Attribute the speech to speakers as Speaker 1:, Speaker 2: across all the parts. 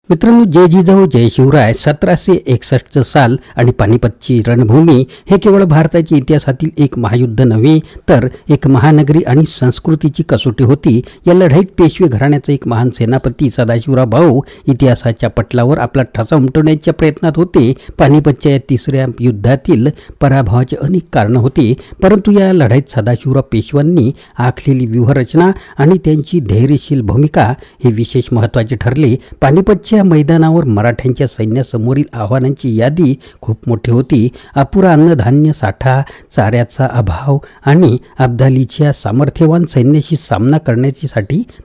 Speaker 1: मित्रांनो, जय जिजाऊ जय शिवराय. 1761 साल आणि पानिपतची रणभूमी हे केवळ भारताच्या इतिहासातील एक महायुद्ध नव्हे, तर एक महानगरी आणि संस्कृतीची कसोटी होती. या लढाईत पेशवे घराण्याचा एक महान सेनापती सदाशिवराव भाऊ इतिहासाच्या पटलावर आपला ठसा उमटवण्याच्या प्रयत्नात होते. पानिपतच्या या तिसऱ्या युद्धातील पराभवाचे अनेक कारण होते, परंतु या लढाईत सदाशिवराव पेशव्यांनी आखलेली व्यूहरचना आणि त्यांची धैर्यशील भूमिका हे विशेष महत्त्वाचे ठरले. पानिपतच्या मैदानावर मराठ्यांच्या सैन्यासमोरील आव्हानांची यादी खूप मोठी होती. अपुरा अन्नधान्य साठा, चाऱ्याचा अभाव आणि अब्दालीच्या सामर्थ्यवान सैन्याशी सामना करण्याची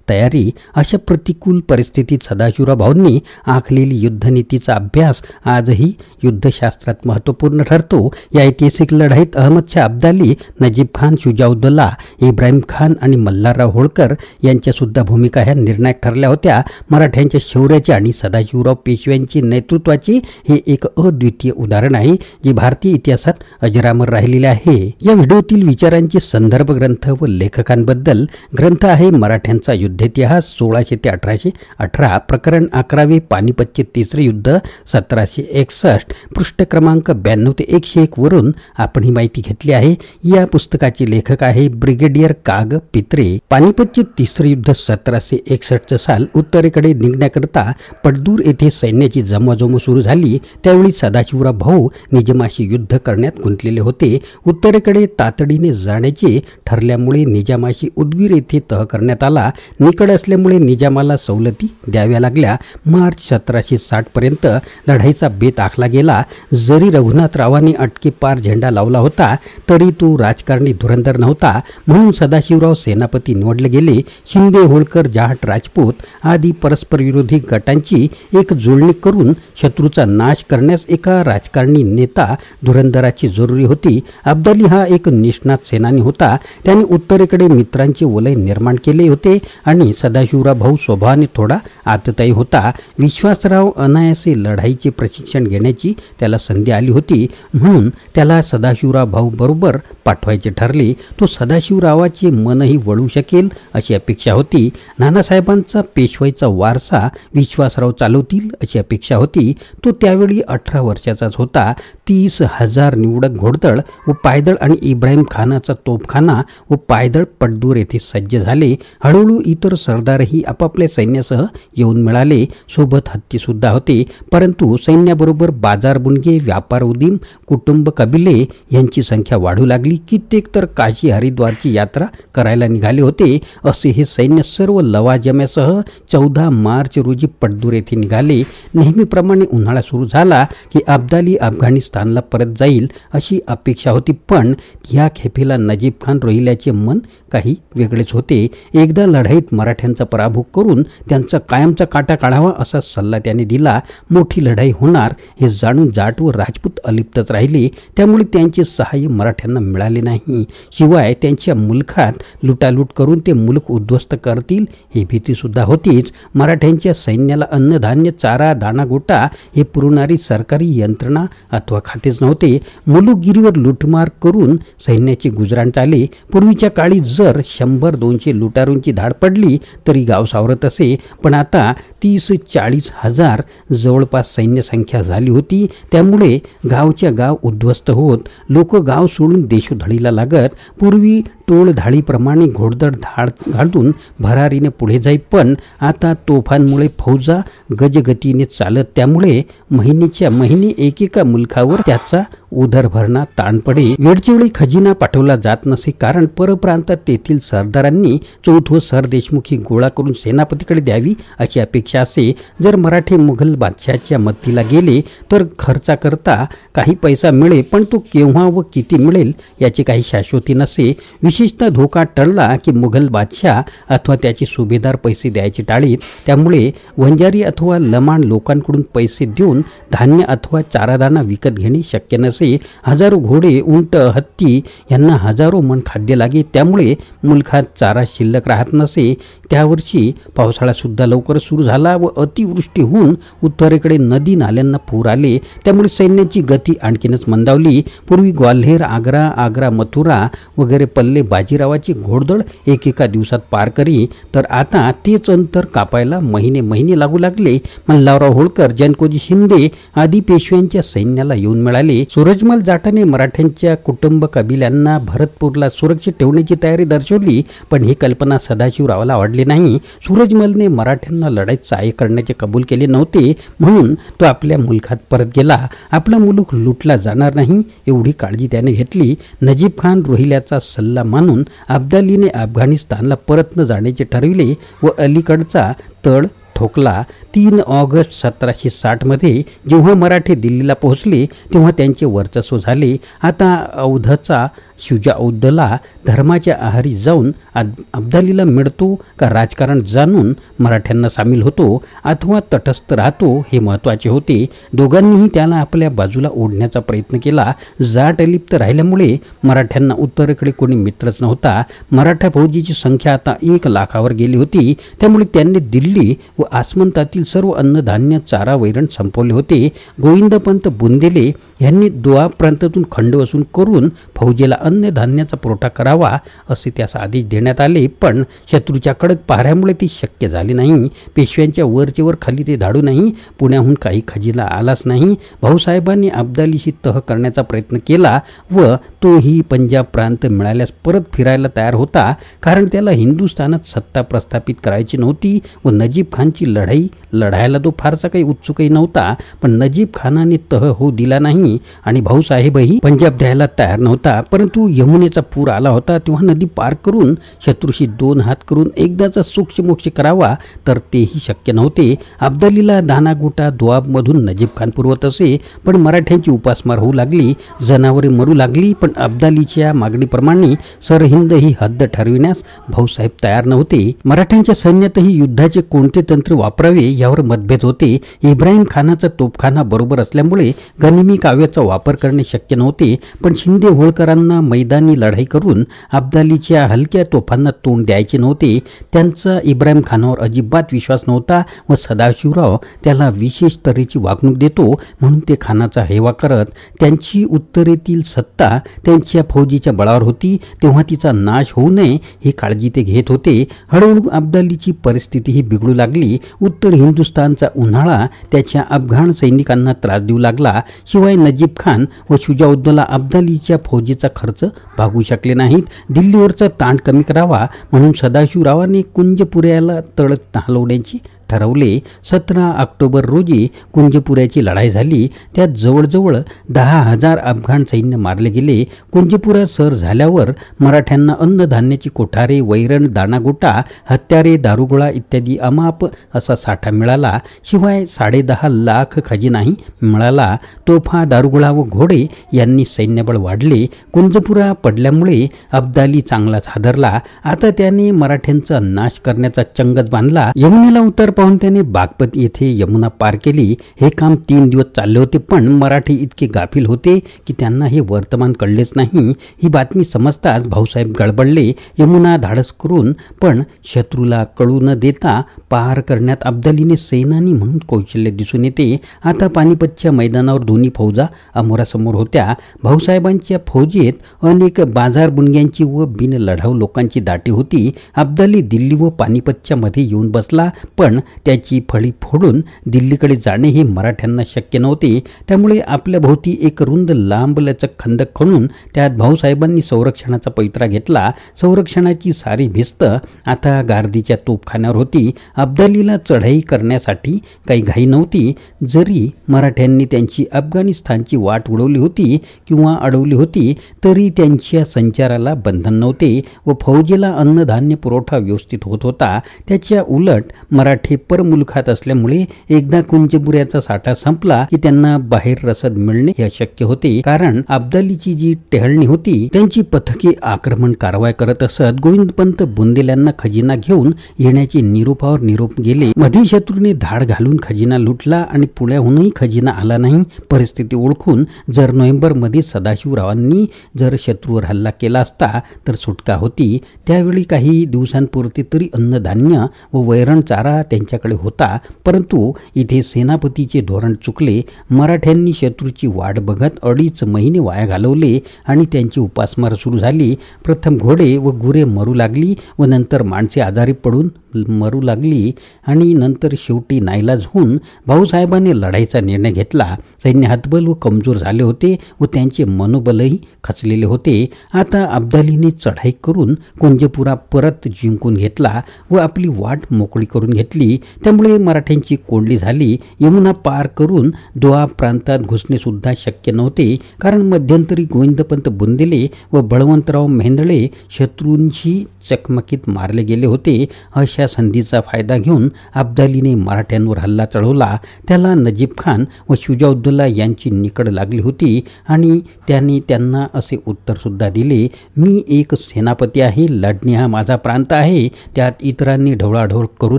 Speaker 1: तयारी, अशा प्रतिकूल परिस्थितीत सदाशिवराव भाऊंनी आखलेली युद्धनीतीचा अभ्यास आजही युद्धशास्त्रात महत्त्वपूर्ण ठरतो. या ऐतिहासिक लढाईत अहमदशाह अब्दाली, नजीब खान, शुजाउद्दौला, इब्राहिम खान आणि मल्हारराव होळकर यांच्या सुद्धा भूमिका ह्या निर्णायक ठरल्या होत्या. मराठ्यांच्या शौर्याचे आणि सदाशिवराव पेशव्यांची नेतृत्वाचे हे एक अद्वितीय उदाहरण आहे, जे भारतीय इतिहासात अजरामर राहिलेले आहे. या व्हिडिओतील विचारांचे संदर्भ ग्रंथ व लेखकांबद्दल. ग्रंथ आहे मराठ्यांचा युद्ध इतिहास 1600 ते 1818, प्रकरण 11वे, पानिपतचे तिसरे युद्ध 1761, पृष्ठ क्रमांक 92 ते 101 वरून आपण ही माहिती घेतली आहे. या पुस्तकाचे लेखक आहे ब्रिगेडियर काग पित्रे. पानिपतचे तिसरे युद्ध 1761 साल. उत्तरेकडे निघण्याकरता पडदूर येथे सैन्याची जमवाजमव सुरू झाली. त्यावेळी सदाशिवराव भाऊ निजामाशी युद्ध करण्यात गुंतलेले होते. उत्तरेकडे तातडीने जाण्याचे ठरल्यामुळे निजामाशी उदगीर येथे तह करण्यात आला. निकड असल्यामुळे निजामाला सवलती द्याव्या लागल्या. मार्च 1760 पर्यंत लढाईचा बेत आखला गेला. जरी रघुनाथरावांनी अटके पार झेंडा लावला होता, तरी तो राजकारणी धुरंधर नव्हता, म्हणून सदाशिवराव सेनापती निवडले गेले. शिंदे, होळकर, जाट, राजपूत आदी परस्पर विरोधी गटांची एक जुळणी करून शत्रूचा नाश करण्यास एका राजकारणी नेता धुरंधराची जरुरी होती. अब्दाली हा एक निष्णात सेनानी होता. त्याने उत्तरेकडे मित्रांचे वलय निर्माण केले होते आणि सदाशिवराव भाऊ स्वभावाने थोडा आततायी होता. विश्वासराव अनायासे लढाईचे प्रशिक्षण घेण्याची त्याला संधी आली होती, म्हणून त्याला सदाशिवराव भाऊ बरोबर पाठवायचे ठरले. तो सदाशिवरावाचे मनही वळू शकेल अशी अपेक्षा होती. नानासाहेबांचा पेशवाईचा वारसा विश्वासराव चालवतील अशी अपेक्षा होती. तो त्यावेळी 18 वर्षाचाच होता. 30,000 निवडक घोडदळ व पायदळ आणि इब्राहिम खानाचा तोफखाना व पायदळ पडदूर येथे सज्ज झाले. हळूहळू इतर सरदारही आपापल्या सैन्यासह येऊन मिळाले. सोबत हत्ती सुद्धा होते, परंतु सैन्याबरोबर बाजार बुणगे, व्यापार उदीम, कुटुंब, कबिले यांची संख्या वाढू लागली. कित्येक तर काशी हरिद्वारची यात्रा करायला निघाले होते. असे हे सैन्य सर्व लवाजम्यासह 14 मार्च रोजी पडदूर येथे निघाले. नेहमीप्रमाणे उन्हाळा सुरू झाला की अब्दाली अफगाणिस्तानला परत जाईल अशी अपेक्षा होती, पण ह्या खेपेला नजीब खान रोहिल्याचे मन काही वेगळेच होते. एकदा लढाईत मराठ्यांचा पराभव करून त्यांचा कायमचा काटा काढावा असा सल्ला त्याने दिला. मोठी लढाई होणार हे जाणून जाट व राजपूत अलिप्तच राहिले, त्यामुळे त्यांचे सहाय्य मराठ्यांना मिळाले नाही. शिवाय त्यांच्या मुलखात लुटालूट करून ते मुलख उद्ध्वस्त करतील ही भीती सुद्धा होतीच. मराठ्यांच्या सैन्याला अन्नधान्य, चारा, दाणा, गोटा हे पुरवणारी सरकारी यंत्रणा अथवा खातेच नव्हते. मुलुकगिरीवर लुटमार करून सैन्याचे गुजराण चाले. पूर्वीच्या काळी जर 100-200 लुटारूंची धाड पडली तरी गाव सावरत असे, पण आता 30-40 हजार जवळपास सैन्य संख्या झाली होती. त्यामुळे गावच्या गाव उद्ध्वस्त होत लोक गाव सोडून देशोधडीला लागत. पूर्वी टोळधाडीप्रमाणे घोडदळ धाड घालून भरारीने पुढे जाई, पण आता तोफांमुळे फौजा गजगतीने चालत, त्यामुळे महिन्याच्या महिने एकेका मुलखावर त्याचा उदरभरणा ताण पडे. वेळच्या वेळी खजिना पाठवला जात नसे, कारण परप्रांतात तेथील सरदारांनी चौथ व सरदेशमुख ही गोळा करून सेनापतीकडे द्यावी अशी अपेक्षा असे. जर मराठे मुघल बादशहाच्या मदतीला गेले तर खर्चाकरता काही पैसा मिळे, पण तो केव्हा व किती मिळेल याची काही शाश्वती नसे. विशेषतः धोका टळला की मुघल बादशाह अथवा त्याचे सुभेदार पैसे द्यायचे टाळीत. त्यामुळे वंजारी अथवा लमाण लोकांकडून पैसे देऊन धान्य अथवा चारादाणा विकत घेणे शक्य नसे. तसे हजारो घोडे, उंट, हत्ती यांना हजारो मन खाद्य लागे. त्यामुळे मुलखात चारा शिल्लक राहत नसे. त्यावर्षी पावसाळासुद्धा लवकर सुरू झाला व अतिवृष्टी होऊन उत्तरेकडे नदी नाल्यांना पूर आले. त्यामुळे सैन्याची गती आणखीनच मंदावली. पूर्वी ग्वाल्हेर, आग्रा, मथुरा वगैरे पल्ले बाजीरावाची घोडदळ एकेका दिवसात पार करी, तर आता तेच अंतर कापायला महिने लागू लागले. मल्हारराव होळकर, जनकोजी शिंदे आदी पेशव्यांच्या सैन्याला येऊन मिळाले. सूरजमल जाटाने मराठ्यांच्या कुटुंब कबिल्यांना भरतपूरला सुरक्षित ठेवण्याची तयारी दर्शवली, पण ही कल्पना सदाशिवरावाला आवडली नाही. सूरजमलने मराठ्यांना लढाईत सहाय्य करण्याचे कबूल केले नव्हते, म्हणून तो आपल्या मुलखात परत गेला. आपला मुलूक लुटला जाणार नाही एवढी काळजी त्याने घेतली. नजीब खान रोहिल्याचा सल्ला मानून अब्दालीने अफगाणिस्तानला परत न जाण्याचे ठरविले व अलीकडचा तळ ठोकला. 3 ऑगस्ट 1760 जेव्हा मराठे दिल्लीला पोहोचले तेव्हा त्यांचे वर्चस्व झाले. आता अवधचा शुजाउद्दौला धर्माच्या आहारी जाऊन अब्दालीला मिळतो का राजकारण जाणून मराठ्यांना सामील होतो अथवा तटस्थ राहतो हे महत्त्वाचे होते. दोघांनीही त्याला आपल्या बाजूला ओढण्याचा प्रयत्न केला. जाट अलिप्त राहिल्यामुळे मराठ्यांना उत्तरेकडे कोणी मित्रच नव्हता. मराठा फौजीची संख्या आता 1 लाखावर गेली होती. त्यामुळे त्यांनी दिल्ली व आसमंतातील सर्व अन्नधान्य, चारा, वैरण संपवले होते. गोविंदपंत बुंदेले यांनी दोआ प्रांतातून खंड वसूल करून फौजेला अन्नधान्याचा पुरवठा करावा असे त्यास आदेश देण्यात आले, पण शत्रूच्या कडक पहाऱ्यामुळे ती शक्य झाली नाही. पेशव्यांच्या वरचेवर खाली ते धाडू नाही. पुण्याहून काही खजिना आलाच नाही. भाऊसाहेबांनी अब्दालीशी तह करण्याचा प्रयत्न केला व तोही पंजाब प्रांत मिळाल्यास परत फिरायला तयार होता, कारण त्याला हिंदुस्थानात सत्ता प्रस्थापित करायची नव्हती व नजीब खानची लढाई लढायला तो फारसा काही उत्सुकही नव्हता. पण नजीब खानाने तह होऊ दिला नाही आणि भाऊसाहेबही पंजाब द्यायला तयार नव्हता. परंतु यमुनेचा पूर आला होता तेव्हा नदी पार करून शत्रूशी 2 हात करून एकदाचा मोक्ष करावा तर तेही शक्य नव्हते. अब्दालीला दानागोटा दोआबमधून नजीब खान पुरवत असे, पण मराठ्यांची उपासमार होऊ लागली, जनावरे मरू लागली. पण अब्दालीच्या मागणीप्रमाणे सरहिंद ही हद्द ठरविण्यास भाऊसाहेब तयार नव्हते. मराठ्यांच्या सैन्यातही युद्धाचे कोणते तंत्र वापरावे यावर मतभेद होते. इब्राहिम खानाचा तोफखाना बरोबर असल्यामुळे गनिमी काव्याचा वापर करणे शक्य नव्हते, पण शिंदे होळकरांना मैदानी लढाई करून अब्दालीच्या हलक्या तोफांना तोंड द्यायचे नव्हते. त्यांचा इब्राहिम खानावर अजिबात विश्वास नव्हता व सदाशिवराव त्याला विशेष तऱ्हेची वागणूक देतो म्हणून ते खानाचा हेवा करत. त्यांची उत्तरेतील सत्ता त्यांच्या फौजीच्या बळावर होती, तेव्हा तिचा नाश होऊ नये ही काळजी ते घेत होते. हळूहळू अब्दालीची परिस्थितीही बिघडू लागली. उत्तर हिंदुस्थानचा उन्हाळा त्याच्या अफगाण सैनिकांना त्रास देऊ लागला. शिवाय नजीब खान व शुजाउद्दौला अब्दालीच्या फौजेचा खर्च भागू शकले नाहीत. दिल्लीवरचा ताण कमी करावा म्हणून सदाशिवरावांनी कुंजपुऱ्याला तळ हलवण्याची ठरवले. 17 ऑक्टोबर रोजी कुंजपुऱ्याची लढाई झाली. त्यात जवळजवळ 10,000 अफगाण सैन्य मारले गेले. कुंजपुरा सर झाल्यावर मराठ्यांना अन्नधान्याची कोठारे, वैरण, दाणागोटा, हत्यारे, दारुगोळा इत्यादी अमाप असा साठा मिळाला. शिवाय 10.5 लाख खजिनाही मिळाला. तोफा, दारुगोळा व घोडे यांनी सैन्यबळ वाढले. कुंजपुरा पडल्यामुळे अब्दाली चांगलाच हादरला. आता त्याने मराठ्यांचा नाश करण्याचा चंगच बांधला. यमुनेला उतर पाहून त्याने बागपत येथे यमुना पार केली. हे काम 3 दिवस चालले होते, पण मराठी इतके गाफील होते की त्यांना हे वर्तमान कळलेच नाही. ही बातमी समजताच भाऊसाहेब गडबडले. यमुना धाडस करून पण शत्रूला कळू न देता पार करण्यात अब्दालीने सेनानी म्हणून कौशल्य दिसून येते. आता पानिपतच्या मैदानावर दोन्ही फौजा अमोरासमोर होत्या. भाऊसाहेबांच्या फौजेत अनेक बाजार बुणग्यांची व बिन लढाऊ लोकांची दाटी होती. अब्दाली दिल्ली व पानिपतच्या मध्ये येऊन बसला, पण त्याची फळी फोडून दिल्लीकडे जाणे हे मराठ्यांना शक्य नव्हते. त्यामुळे आपल्या भोवती एक रुंद लांबलचक खंदक खणून त्यात भाऊसाहेबांनी संरक्षणाचा पैत्रा घेतला. संरक्षणाची सारी भिस्त आता गार्दीच्या तोफखान्यावर होती. अब्दालीला चढाई करण्यासाठी काही घाई नव्हती. जरी मराठ्यांनी त्यांची अफगाणिस्तानची वाट उडवली होती किंवा अडवली होती तरी त्यांच्या संचाराला बंधन नव्हते व फौजेला अन्नधान्य पुरवठा व्यवस्थित होत होता. त्याच्या उलट मराठी मराठे परमुलुखात असल्यामुळे एकदा कुंजबुऱ्याचा साठा संपला की त्यांना बाहेर रसद मिळणे हे अशक्य होते, कारण अब्दालीची जी टेहळणी होती त्यांची पथके आक्रमण कारवाई करत असत. गोविंदपंत बुंदेल्यांना खजिना घेऊन येण्याचे निरोपावर निरोप गेले. मध्ये शत्रूने धाड घालून खजिना लुटला आणि पुण्याहूनही खजिना आला नाही. परिस्थिती ओळखून जर नोव्हेंबरमध्ये सदाशिवरावांनी जर शत्रूवर हल्ला केला असता तर सुटका होती. त्यावेळी काही दिवसांपुरते तरी अन्नधान्य व वैरण चारा त्यांच्याकडे होता, परंतु इथे सेनापतीचे धोरण चुकले. मराठ्यांनी शत्रूची वाट बघत 2.5 महिने वाया घालवले आणि त्यांची उपासमार सुरू झाली. प्रथम घोडे व गुरे मरू लागली व नंतर माणसे आजारी पडून मरू लागली आणि नंतर शेवटी नाईलाज होऊन भाऊसाहेबांनी लढाईचा निर्णय घेतला. सैन्य हतबल व कमजोर झाले होते व त्यांचे मनोबलही खचलेले होते. आता अब्दालीने चढाई करून कुंजपुरा परत जिंकून घेतला व आपली वाट मोकळी करून घेतली. त्यामुळे मराठ्यांची कोंडली झाली. यमुना पार करून दोआब प्रांतात घुसणे सुद्धा शक्य नव्हते, कारण मध्यंतरी गोविंदपंत बुंदेले व बळवंतराव मेंदळे शत्रूंशी चकमकीत मारले गेले होते. अशा संधीचा फायदा घेऊन अब्दालीने मराठ्यांवर हल्ला चढवला. त्याला नजीब खान व शुजाउद्दौला यांची निकड लागली होती आणि त्याने त्यांना असे उत्तर सुद्धा दिले, मी एक सेनापती आहे, लढणे हा माझा प्रांत आहे, त्यात इतरांनी ढवळाढवळ करू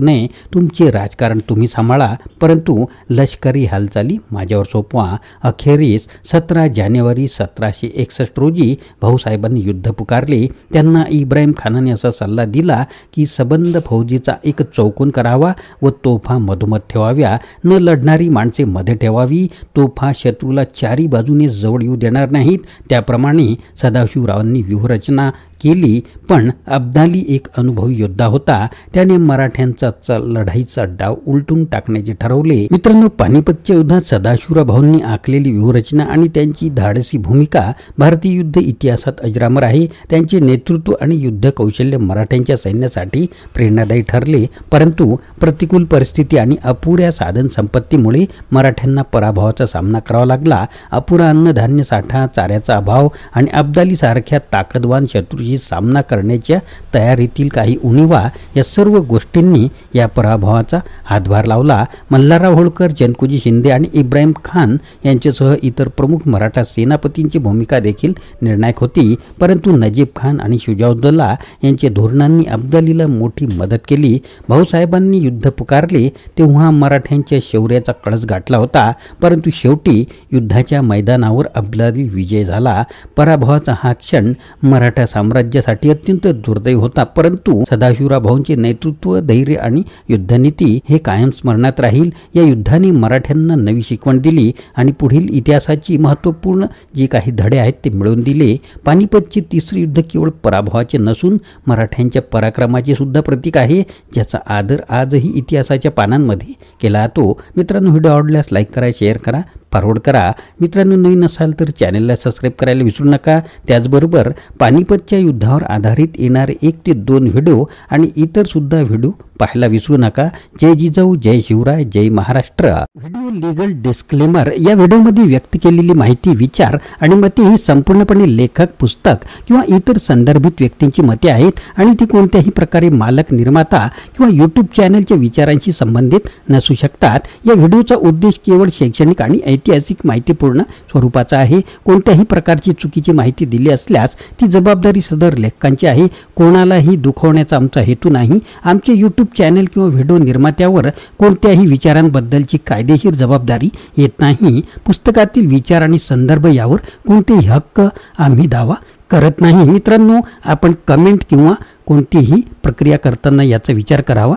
Speaker 1: नये, तुमचे राजकारण तुम्ही सांभाळा, परंतु लष्करी हालचाली माझ्यावर सोपवा. अखेरीस 17 जानेवारी 1761 रोजी भाऊसाहेबांनी युद्ध पुकारले. त्यांना इब्राहिम खानाने असा सल्ला दिला की सबंध फौजीचा एक चौकोन करावा व तोफा मधोमध ठेवाव्या, न लढणारी माणसे मध्ये ठेवावी, तोफा शत्रूला चारी बाजूने जवळ येऊ देणार नाहीत. त्याप्रमाणे सदाशिवरावांनी व्यूहरचना केली. पण अब्दाली एक अनुभवी योद्धा होता. त्याने मराठ्यांचा लढाईचा डाव उलटून टाकण्याचे ठरवले. मित्रांनो, पानिपतच्या युद्धात सदाशिवराव भाऊंनी आखलेली व्यूहरचना आणि त्यांची धाडसी भूमिका भारतीय युद्ध इतिहासात अजरामर आहे. त्यांचे नेतृत्व आणि युद्ध कौशल्य मराठ्यांच्या सैन्यासाठी प्रेरणादायी ठरले, परंतु प्रतिकूल परिस्थिती आणि अपुऱ्या साधन संपत्तीमुळे मराठ्यांना पराभवाचा सामना करावा लागला. अपुरा अन्नधान्य साठा, चाऱ्याचा अभाव आणि अब्दाली सारख्या ताकदवान शत्रू सामना करण्याच्या तयारीतील काही उणिवा या सर्व गोष्टींनी या पराभवाचा हातभार लावला. मल्हारराव होळकर, जनकोजी शिंदे आणि इब्राहिम खान यांच्यासह इतर प्रमुख मराठा सेनापतींची भूमिका देखील निर्णायक होती, परंतु नजीब खान आणि शुजाउद्दौला यांच्या धोरणांनी अब्दालीला मोठी मदत केली. भाऊसाहेबांनी युद्ध पुकारले तेव्हा मराठ्यांच्या शौर्याचा कळस गाठला होता, परंतु शेवटी युद्धाच्या मैदानावर अब्दाली विजय झाला. पराभवाचा हा क्षण मराठा साम्राज्यासाठी अत्यंत दुर्दैव होता, परंतु सदाशिवराव भाऊंचे नेतृत्व, धैर्य आणि युद्धनीती हे कायम स्मरणात राहील. या युद्धाने मराठ्यांना नवी शिकवण दिली आणि पुढील इतिहासाची महत्त्वपूर्ण जे काही धडे आहेत ते मिळवून दिले. पानिपतचे तिसरे युद्ध केवळ पराभवाचे नसून मराठ्यांच्या पराक्रमाचे सुद्धा प्रतीक आहे, ज्याचा आदर आजही इतिहासाच्या पानांमध्ये केला जातो. मित्रांनो, व्हिडिओ आवडल्यास लाईक करा, शेअर करा, फॉरवर्ड करा. मित्रांनो, नवीन असाल तर चॅनलला सबस्क्राईब करायला विसरू नका. त्याचबरोबर पानिपतच्या युद्धावर आधारित येणारे 1 ते 2 व्हिडिओ आणि इतर सुद्धा व्हिडिओ पाहायला विसरू नका. जय जिजाऊ, जय शिवराय, जय महाराष्ट्र. Video legal disclaimer. या व्हिडिओमध्ये व्यक्त केलेली माहिती, विचार आणि मते ही संपूर्णपणे लेखक, पुस्तक किंवा इतर संदर्भित व्यक्तींची मते आहेत आणि ती कोणत्याही प्रकारे मालक, निर्माता किंवा यूट्यूब चॅनलच्या विचारांशी संबंधित नसू शकतात. या व्हिडिओचा उद्देश केवळ शैक्षणिक आणि ऐतिहासिक माहितीपूर्ण स्वरूपाचा आहे. कोणत्याही प्रकारची चुकीची माहिती दिली असल्यास ती जबाबदारी सदर लेखकांची आहे. कोणालाही दुखवण्याचा आमचा हेतू नाही. आमचे यूट्यूब चॅनल किंवा व्हिडिओ निर्मात्यावर कोणत्याही विचारांबद्दलची कायदेशीर जबाबदारी येत नाही. पुस्तकातील विचार आणि संदर्भ यावर कोणतेही हक्क आम्ही दावा करत नाही. मित्रांनो, आपण कमेंट किंवा कोणतीही प्रक्रिया करताना याचा विचार करावा.